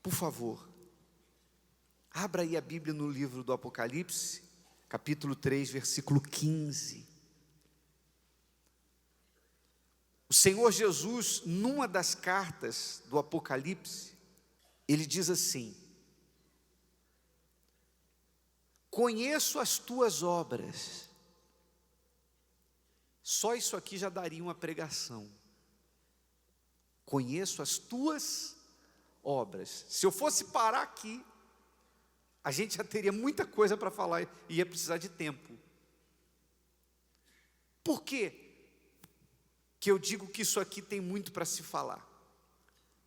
Por favor, abra aí a Bíblia no livro do Apocalipse, capítulo 3, versículo 15. O Senhor Jesus, numa das cartas do Apocalipse, ele diz assim: conheço as tuas obras. Só isso aqui já daria uma pregação. Conheço as tuas obras. Se eu fosse parar aqui, a gente já teria muita coisa para falar e ia precisar de tempo. Por quê que eu digo que isso aqui tem muito para se falar?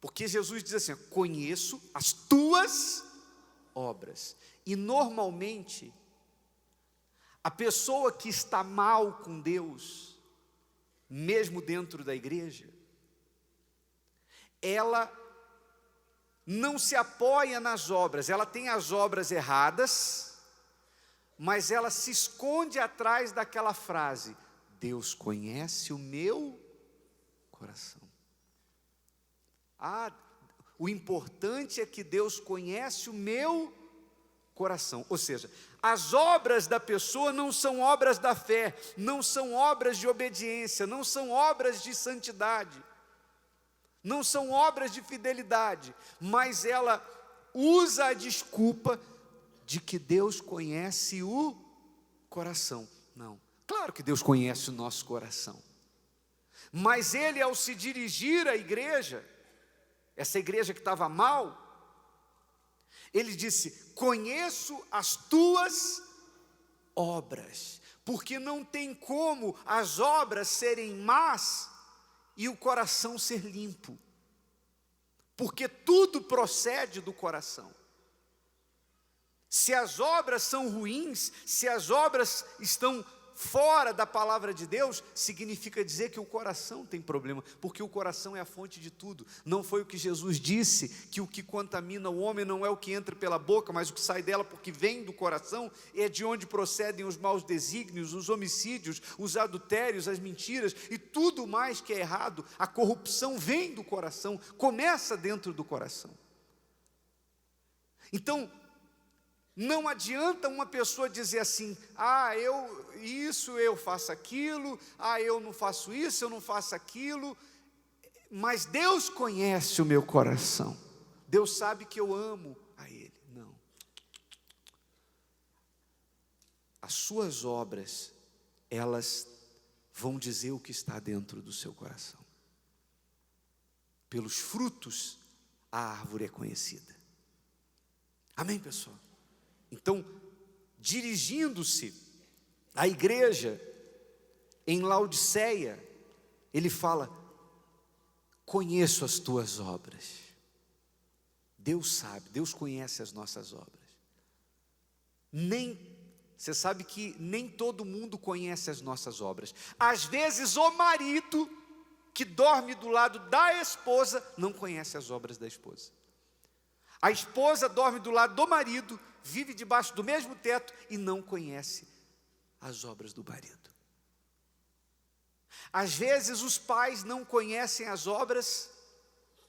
Porque Jesus diz assim: conheço as tuas obras. E normalmente, a pessoa que está mal com Deus, mesmo dentro da igreja, ela não se apoia nas obras, ela tem as obras erradas, mas ela se esconde atrás daquela frase: Deus conhece o meu coração. O importante é que Deus conhece o meu coração. Ou seja, as obras da pessoa não são obras da fé, não são obras de obediência, não são obras de santidade, não são obras de fidelidade, mas ela usa a desculpa de que Deus conhece o coração. Não, claro que Deus conhece o nosso coração, mas Ele, ao se dirigir à igreja, essa igreja que estava mal, Ele disse: conheço as tuas obras, porque não tem como as obras serem más e o coração ser limpo, porque tudo procede do coração. Se as obras são ruins, se as obras estão fora da palavra de Deus, significa dizer que o coração tem problema, porque o coração é a fonte de tudo. Não foi o que Jesus disse, que o que contamina o homem não é o que entra pela boca, mas o que sai dela, porque vem do coração, é de onde procedem os maus desígnios, os homicídios, os adultérios, as mentiras, e tudo mais que é errado. A corrupção vem do coração, começa dentro do coração. Então, não adianta uma pessoa dizer assim: eu faço aquilo, eu não faço isso, eu não faço aquilo, mas Deus conhece o meu coração, Deus sabe que eu amo a Ele. Não. As suas obras, elas vão dizer o que está dentro do seu coração. Pelos frutos a árvore é conhecida. Amém, pessoal? Então, dirigindo-se à igreja em Laodiceia, ele fala: conheço as tuas obras. Deus sabe, Deus conhece as nossas obras. Você sabe que nem todo mundo conhece as nossas obras. Às vezes o marido que dorme do lado da esposa não conhece as obras da esposa. A esposa dorme do lado do marido, vive debaixo do mesmo teto e não conhece as obras do marido. Às vezes os pais não conhecem as obras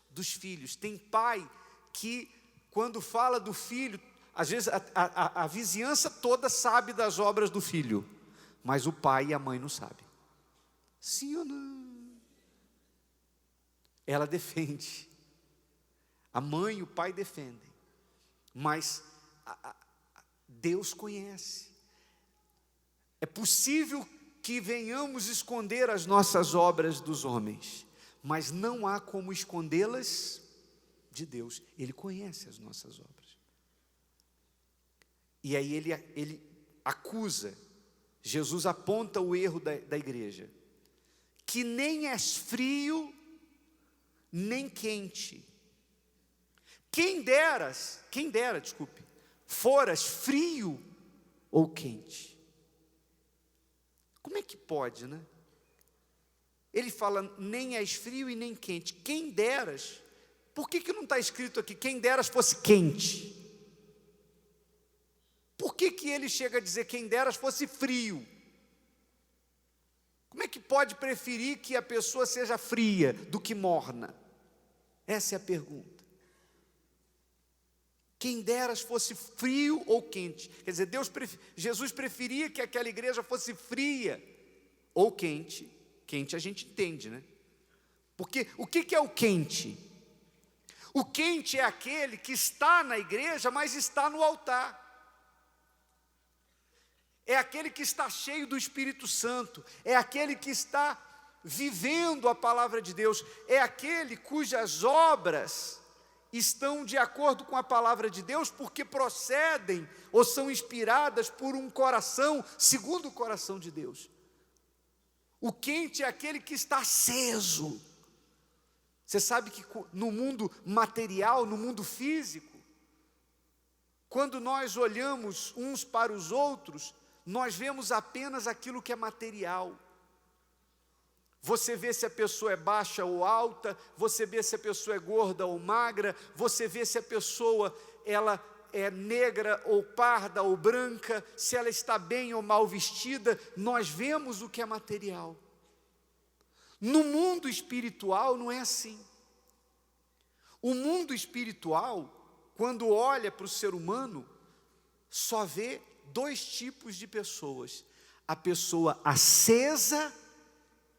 dos filhos. Tem pai que, quando fala do filho, às vezes a vizinhança toda sabe das obras do filho, mas o pai e a mãe não sabem. Sim ou não? Ela defende. A mãe e o pai defendem, mas Deus conhece. É possível que venhamos esconder as nossas obras dos homens, mas não há como escondê-las de Deus. Ele conhece as nossas obras. E aí ele acusa, Jesus aponta o erro da igreja, que nem és frio, nem quente. Quem dera, foras frio ou quente. Como é que pode, né? Ele fala: nem és frio e nem quente. Quem deras, por que não está escrito aqui, quem deras fosse quente? Por que ele chega a dizer, quem deras fosse frio? Como é que pode preferir que a pessoa seja fria do que morna? Essa é a pergunta. quem deras fosse frio ou quente. Quer dizer, Jesus preferia que aquela igreja fosse fria ou quente. Quente a gente entende, né? Porque o que é o quente? O quente é aquele que está na igreja, mas está no altar. É aquele que está cheio do Espírito Santo. É aquele que está vivendo a palavra de Deus. É aquele cujas obras estão de acordo com a palavra de Deus, porque procedem ou são inspiradas por um coração segundo o coração de Deus. O quente é aquele que está aceso. Você sabe que no mundo material, no mundo físico, quando nós olhamos uns para os outros, nós vemos apenas aquilo que é material. Você vê se a pessoa é baixa ou alta, você vê se a pessoa é gorda ou magra, você vê se a pessoa ela é negra ou parda ou branca, se ela está bem ou mal vestida. Nós vemos o que é material. No mundo espiritual não é assim. O mundo espiritual, quando olha para o ser humano, só vê dois tipos de pessoas: a pessoa acesa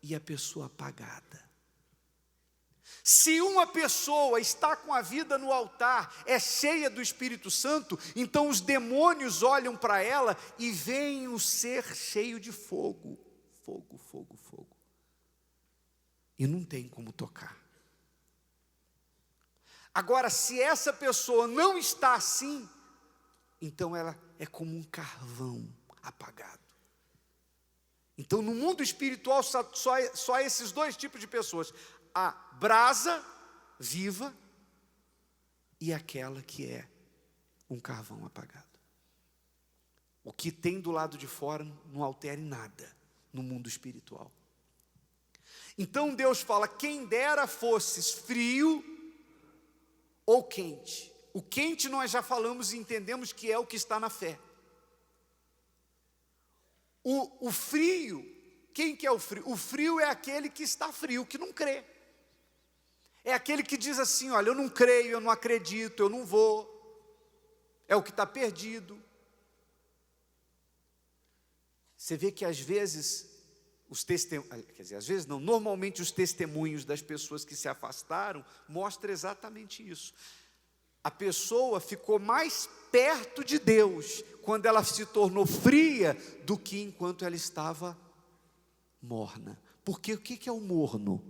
e a pessoa apagada. Se uma pessoa está com a vida no altar, é cheia do Espírito Santo, então os demônios olham para ela e veem o ser cheio de fogo. Fogo, fogo, fogo. E não tem como tocar. Agora, se essa pessoa não está assim, então ela é como um carvão apagado. Então, no mundo espiritual, só esses dois tipos de pessoas: a brasa viva e aquela que é um carvão apagado. O que tem do lado de fora não altera em nada no mundo espiritual. Então Deus fala: quem dera fosses frio ou quente. O quente nós já falamos e entendemos que é o que está na fé. O frio, quem que é o frio? O frio é aquele que está frio, que não crê. É aquele que diz assim: olha, eu não creio, eu não acredito, eu não vou. É o que está perdido. Você vê que às vezes, normalmente os testemunhos das pessoas que se afastaram mostram exatamente isso. A pessoa ficou mais perto de Deus quando ela se tornou fria do que enquanto ela estava morna. Porque o que é o morno?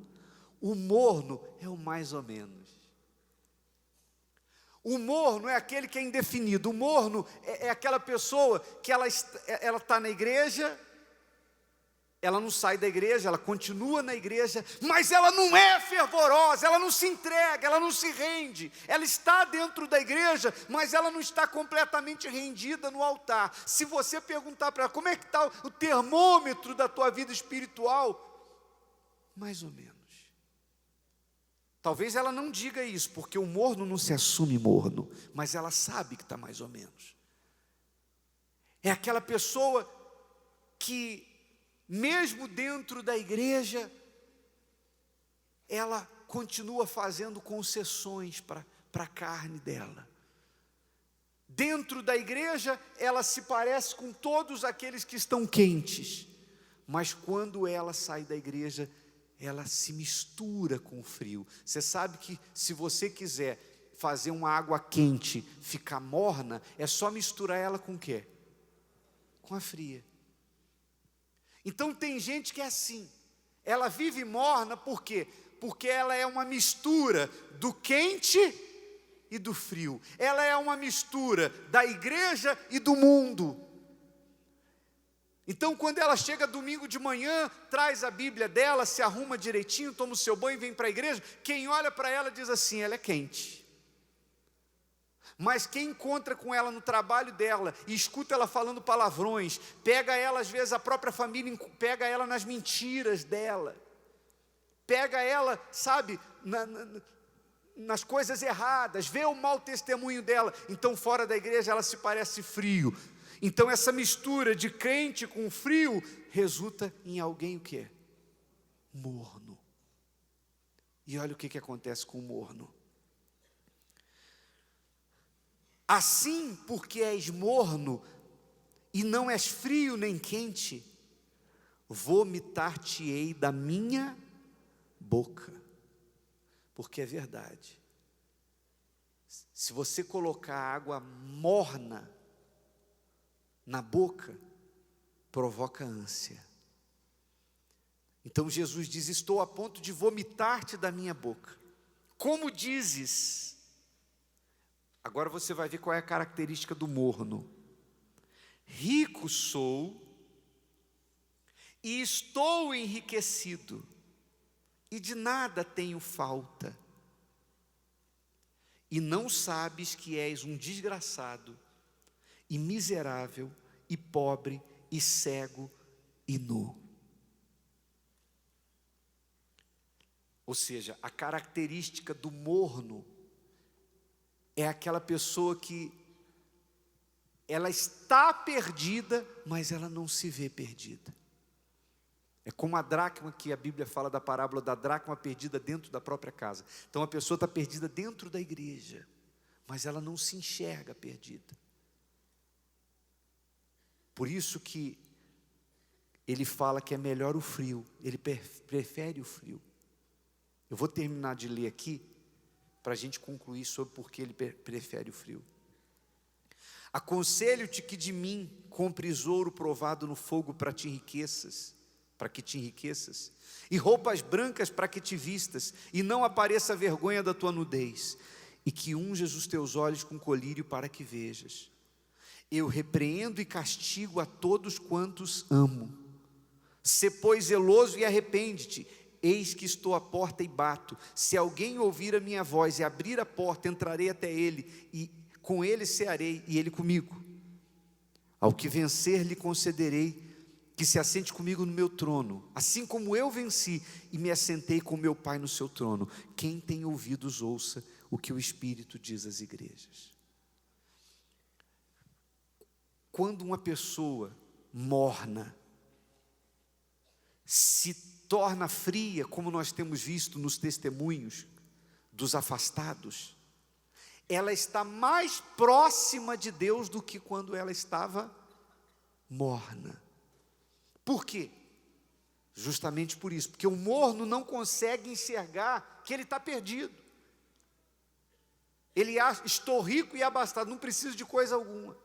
O morno é o mais ou menos. O morno é aquele que é indefinido. O morno é aquela pessoa que ela está na igreja, ela não sai da igreja, ela continua na igreja, mas ela não é fervorosa, ela não se entrega, ela não se rende. Ela está dentro da igreja, mas ela não está completamente rendida no altar. Se você perguntar para ela: como é que está o termômetro da tua vida espiritual? Mais ou menos. Talvez ela não diga isso, porque o morno não se assume morno, mas ela sabe que está mais ou menos. É aquela pessoa que, mesmo dentro da igreja, ela continua fazendo concessões para a carne dela. Dentro da igreja, ela se parece com todos aqueles que estão quentes, mas quando ela sai da igreja, ela se mistura com o frio. Você sabe que se você quiser fazer uma água quente ficar morna, é só misturar ela com o quê? Com a fria. Então tem gente que é assim, ela vive morna, por quê? Porque ela é uma mistura do quente e do frio. Ela é uma mistura da igreja e do mundo. Então, quando ela chega domingo de manhã, traz a Bíblia dela, se arruma direitinho, toma o seu banho e vem para a igreja, quem olha para ela diz assim: ela é quente. Mas quem encontra com ela no trabalho dela e escuta ela falando palavrões, pega ela, às vezes a própria família pega ela nas mentiras dela, pega ela, sabe, nas coisas erradas, vê o mau testemunho dela, então fora da igreja ela se parece frio. Então essa mistura de crente com frio resulta em alguém o quê? Morno. E olha o que acontece com o morno. Assim, porque és morno e não és frio nem quente, vomitar-te-ei da minha boca. Porque é verdade. Se você colocar água morna na boca, provoca ânsia. Então Jesus diz: estou a ponto de vomitar-te da minha boca. Como dizes? Agora você vai ver qual é a característica do morno. Rico sou e estou enriquecido, e de nada tenho falta. E não sabes que és um desgraçado, e miserável, e pobre, e cego, e nu. Ou seja, a característica do morno é aquela pessoa que ela está perdida, mas ela não se vê perdida. É como a dracma, que a Bíblia fala da parábola da dracma perdida dentro da própria casa. Então a pessoa está perdida dentro da igreja, mas ela não se enxerga perdida. Por isso que ele fala que é melhor o frio, ele prefere o frio. Eu vou terminar de ler aqui, para a gente concluir sobre por que ele prefere o frio. Aconselho-te que de mim compres ouro provado no fogo para que te enriqueças, e roupas brancas para que te vistas, e não apareça a vergonha da tua nudez, e que unjas os teus olhos com colírio para que vejas. Eu repreendo e castigo a todos quantos amo. Sê, pois, zeloso e arrepende-te. Eis que estou à porta e bato. Se alguém ouvir a minha voz e abrir a porta, entrarei até ele, e com ele cearei, e ele comigo. Ao que vencer, lhe concederei que se assente comigo no meu trono, assim como eu venci e me assentei com meu Pai no seu trono. Quem tem ouvidos, ouça o que o Espírito diz às igrejas. Quando uma pessoa morna se torna fria, como nós temos visto nos testemunhos dos afastados, ela está mais próxima de Deus do que quando ela estava morna. Por quê? Justamente por isso, porque o morno não consegue enxergar que ele está perdido. Ele acha: estou rico e abastado, não preciso de coisa alguma.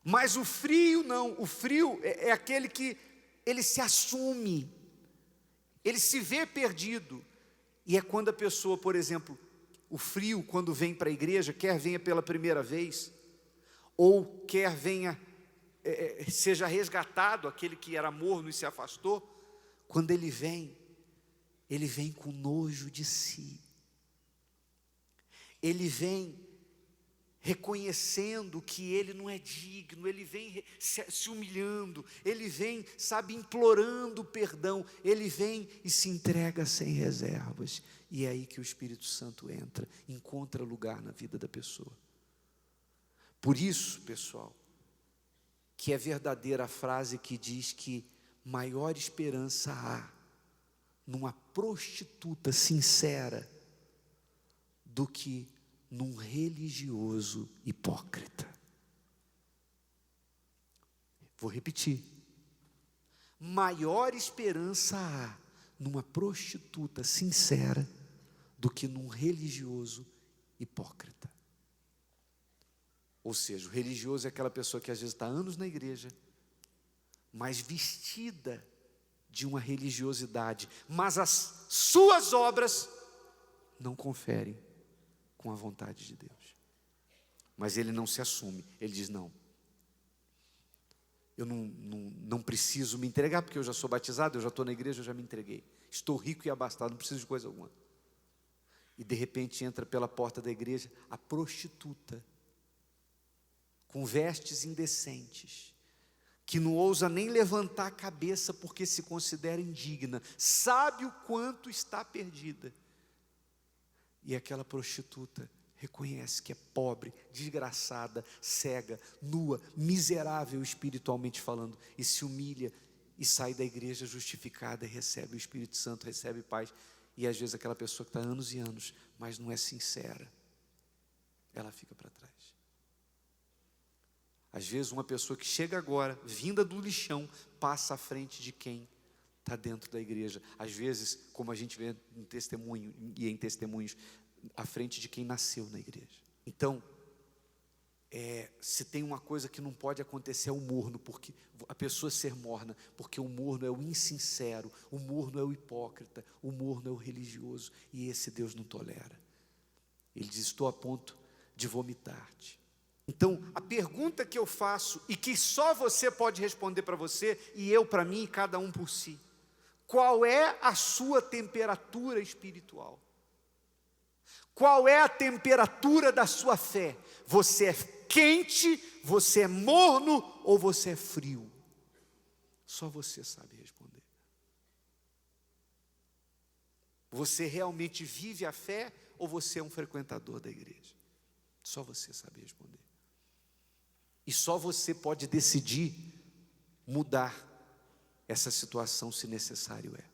Mas o frio não, o frio é aquele que ele se assume, ele se vê perdido. E é quando a pessoa, por exemplo, o frio, quando vem para a igreja, quer venha pela primeira vez, ou quer venha, seja resgatado, aquele que era morno e se afastou, quando ele vem com nojo de si, ele vem reconhecendo que ele não é digno, ele vem se humilhando, ele vem, implorando perdão, ele vem e se entrega sem reservas, e é aí que o Espírito Santo encontra lugar na vida da pessoa. Por isso, pessoal, que é verdadeira a frase que diz que maior esperança há numa prostituta sincera do que num religioso hipócrita. Vou repetir. Maior esperança há numa prostituta sincera do que num religioso hipócrita. Ou seja, o religioso é aquela pessoa que às vezes está anos na igreja, mas vestida de uma religiosidade, mas as suas obras não conferem com a vontade de Deus. Mas ele não se assume, ele diz: não, eu não preciso me entregar, porque eu já sou batizado, eu já estou na igreja, eu já me entreguei, estou rico e abastado, não preciso de coisa alguma. E de repente entra pela porta da igreja a prostituta, com vestes indecentes, que não ousa nem levantar a cabeça porque se considera indigna, sabe o quanto está perdida. E aquela prostituta reconhece que é pobre, desgraçada, cega, nua, miserável espiritualmente falando, e se humilha e sai da igreja justificada, e recebe o Espírito Santo, recebe paz. E às vezes aquela pessoa que está anos e anos, mas não é sincera, ela fica para trás. Às vezes uma pessoa que chega agora, vinda do lixão, passa à frente de quem está dentro da igreja. Às vezes, como a gente vê em testemunho e em testemunhos, à frente de quem nasceu na igreja. Então, se tem uma coisa que não pode acontecer é o morno, porque a pessoa ser morna, porque o morno é o insincero, o morno é o hipócrita, o morno é o religioso, e esse Deus não tolera. Ele diz: estou a ponto de vomitar-te. Então, a pergunta que eu faço, e que só você pode responder para você, e eu para mim, e cada um por si: qual é a sua temperatura espiritual? Qual é a temperatura da sua fé? Você é quente, você é morno ou você é frio? Só você sabe responder. Você realmente vive a fé ou você é um frequentador da igreja? Só você sabe responder. E só você pode decidir mudar essa situação, se necessário é.